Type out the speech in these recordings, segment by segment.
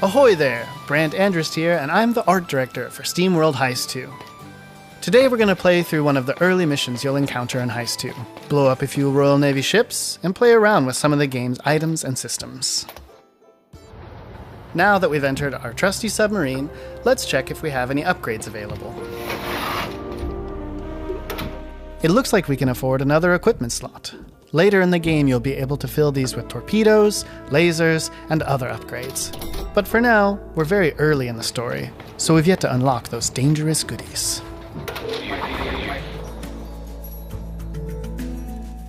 Ahoy there! Brant Andrist here, and I'm the art director for SteamWorld Heist 2. Today we're going to play through one of the early missions you'll encounter in Heist 2, blow up a few Royal Navy ships, and play around with some of the game's items and systems. Now that we've entered our trusty submarine, let's check if we have any upgrades available. It looks like we can afford another equipment slot. Later in the game you'll be able to fill these with torpedoes, lasers, and other upgrades. But for now, we're very early in the story, so we've yet to unlock those dangerous goodies.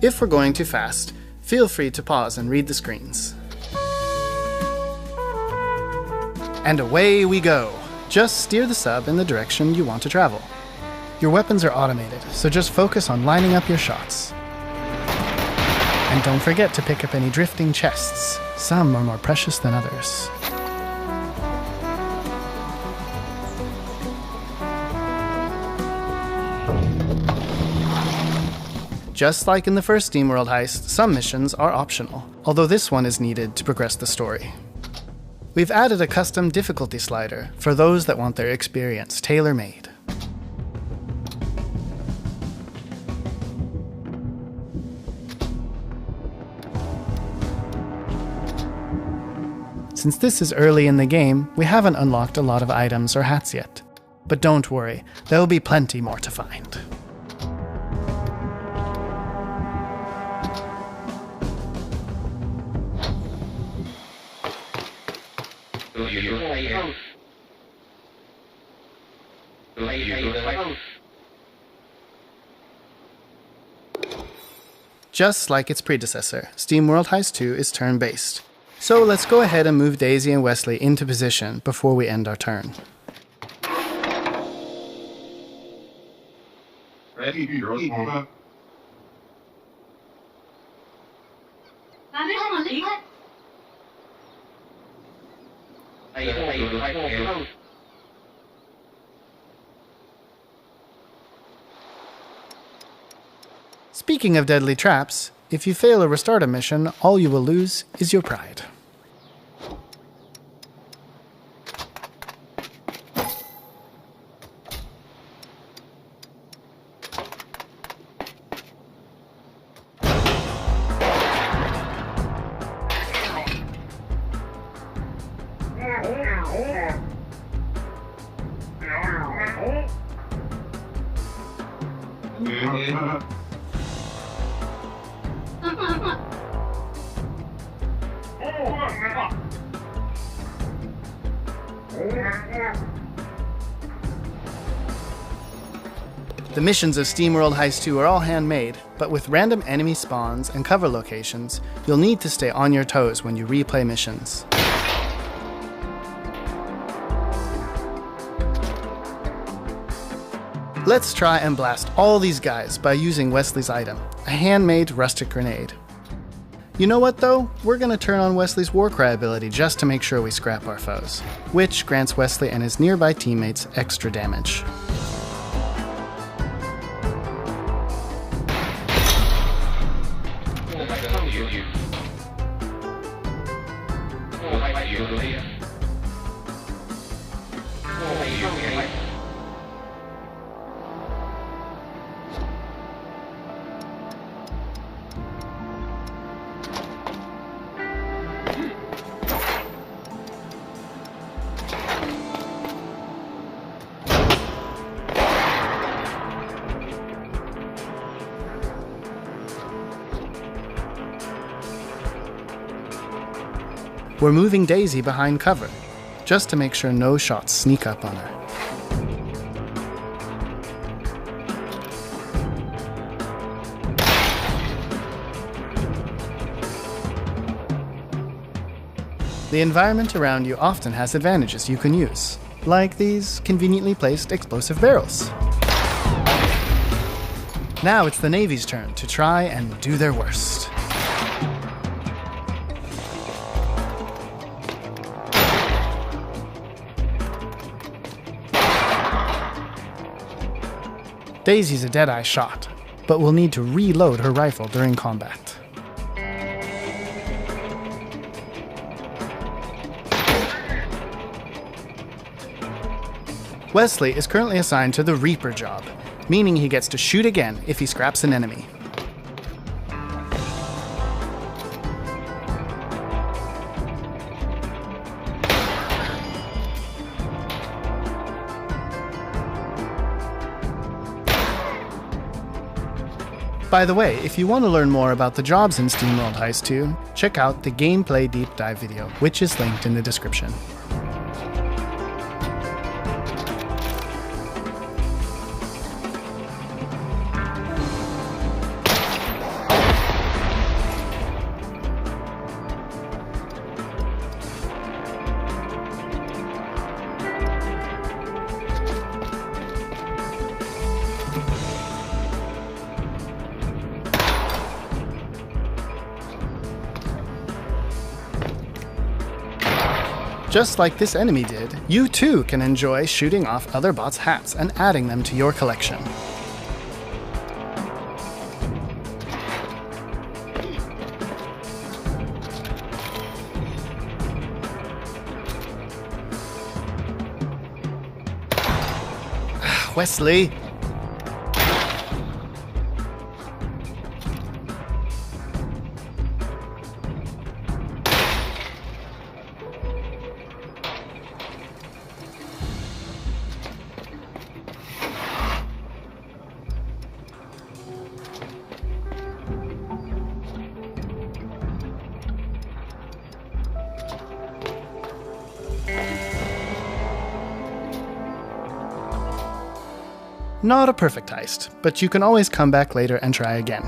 If we're going too fast, feel free to pause and read the screens. And away we go! Just steer the sub in the direction you want to travel. Your weapons are automated, so just focus on lining up your shots. And don't forget to pick up any drifting chests. Some are more precious than others. Just like in the first SteamWorld Heist, some missions are optional, although this one is needed to progress the story. We've added a custom difficulty slider for those that want their experience tailor-made. Since this is early in the game, we haven't unlocked a lot of items or hats yet. But don't worry, there'll be plenty more to find. Just like its predecessor, SteamWorld Heist 2 is turn-based. So let's go ahead and move Daisy and Wesley into position before we end our turn. Speaking of deadly traps, if you fail or restart a mission, all you will lose is your pride. The missions of SteamWorld Heist 2 are all handmade, but with random enemy spawns and cover locations, you'll need to stay on your toes when you replay missions. Let's try and blast all these guys by using Wesley's item, a handmade rustic grenade. You know what though? We're going to turn on Wesley's Warcry ability just to make sure we scrap our foes, which grants Wesley and his nearby teammates extra damage. We're moving Daisy behind cover, just to make sure no shots sneak up on her. The environment around you often has advantages you can use, like these conveniently placed explosive barrels. Now it's the Navy's turn to try and do their worst. Daisy's a dead-eye shot, but will need to reload her rifle during combat. Wesley is currently assigned to the Reaper job, meaning he gets to shoot again if he scraps an enemy. By the way, if you want to learn more about the jobs in SteamWorld Heist 2, check out the gameplay deep dive video, which is linked in the description. Just like this enemy did, you too can enjoy shooting off other bots' hats and adding them to your collection. Wesley! Not a perfect heist, but you can always come back later and try again.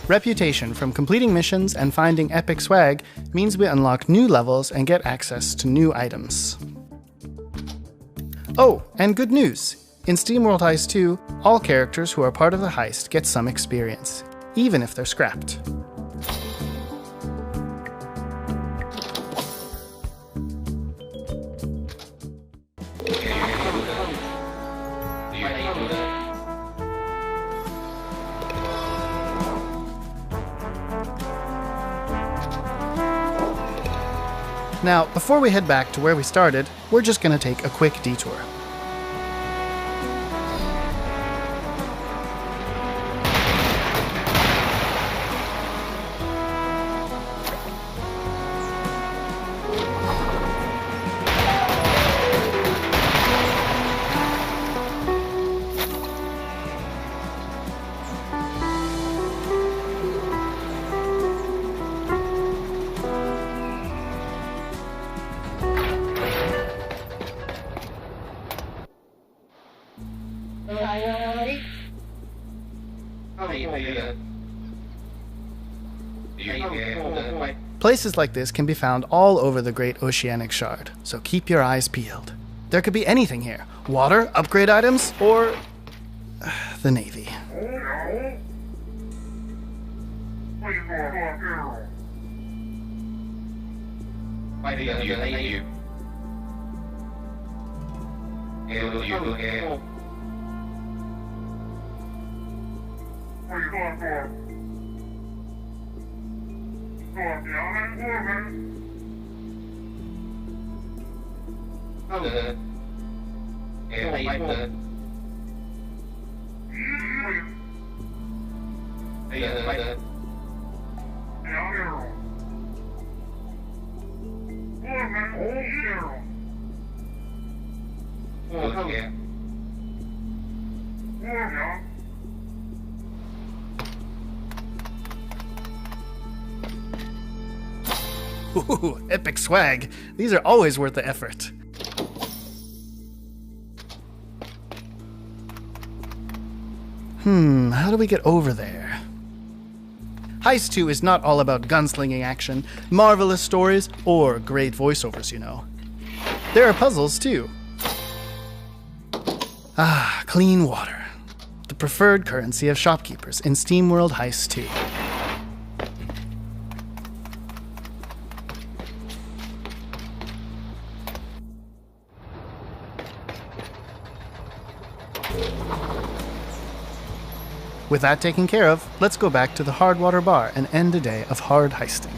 Reputation from completing missions and finding epic swag means we unlock new levels and get access to new items. Oh, and good news! In SteamWorld Heist 2, all characters who are part of the heist get some experience, even if they're scrapped. Now, before we head back to where we started, we're just going to take a quick detour. Places like this can be found all over the Great Oceanic Shard, so keep your eyes peeled. There could be anything here. Water, upgrade items, or the Navy. Ooh, epic swag. These are always worth the effort. How do we get over there? Heist 2 is not all about gunslinging action, marvelous stories, or great voiceovers, you know. There are puzzles, too. Ah, clean water. The preferred currency of shopkeepers in SteamWorld Heist 2. With that taken care of, let's go back to the Hardwater Bar and end a day of hard heisting.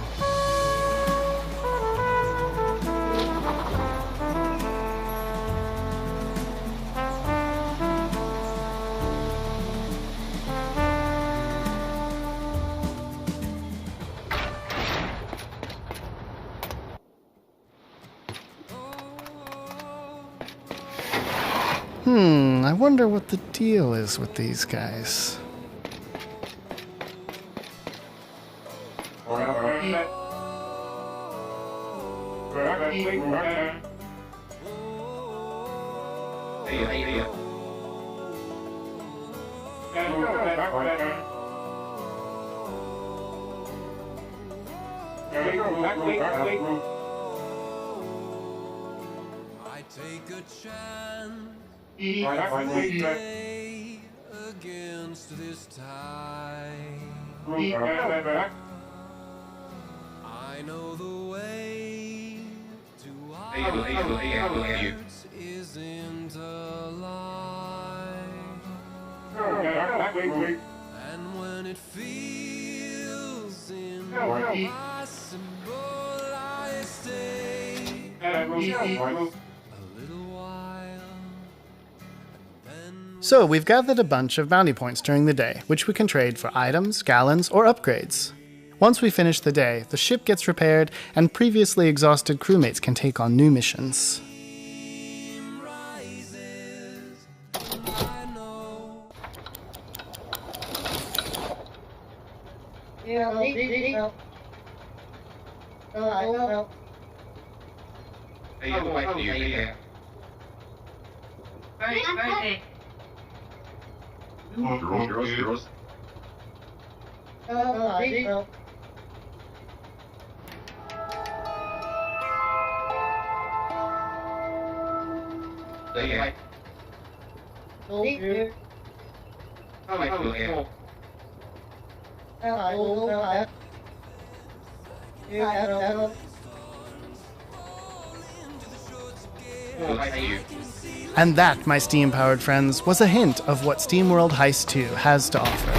I wonder what the deal is with these guys. I take a chance day against this tide. I know the way to hearts isn't a lie. And when it feels impossible, I stay a little while. So we've gathered a bunch of bounty points during the day, which we can trade for items, gallons, or upgrades. Once we finish the day, the ship gets repaired, and previously exhausted crewmates can take on new missions. And that, my Steam-powered friends, was a hint of what SteamWorld Heist 2 has to offer.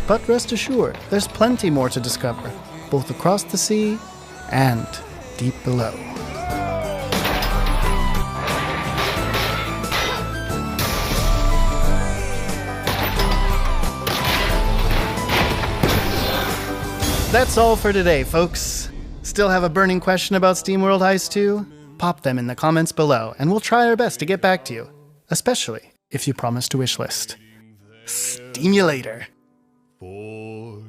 But rest assured, there's plenty more to discover, both across the sea and deep below. That's all for today, folks. Still have a burning question about SteamWorld Heist 2? Pop them in the comments below, and we'll try our best to get back to you, especially if you promise to wishlist. Steamulator. For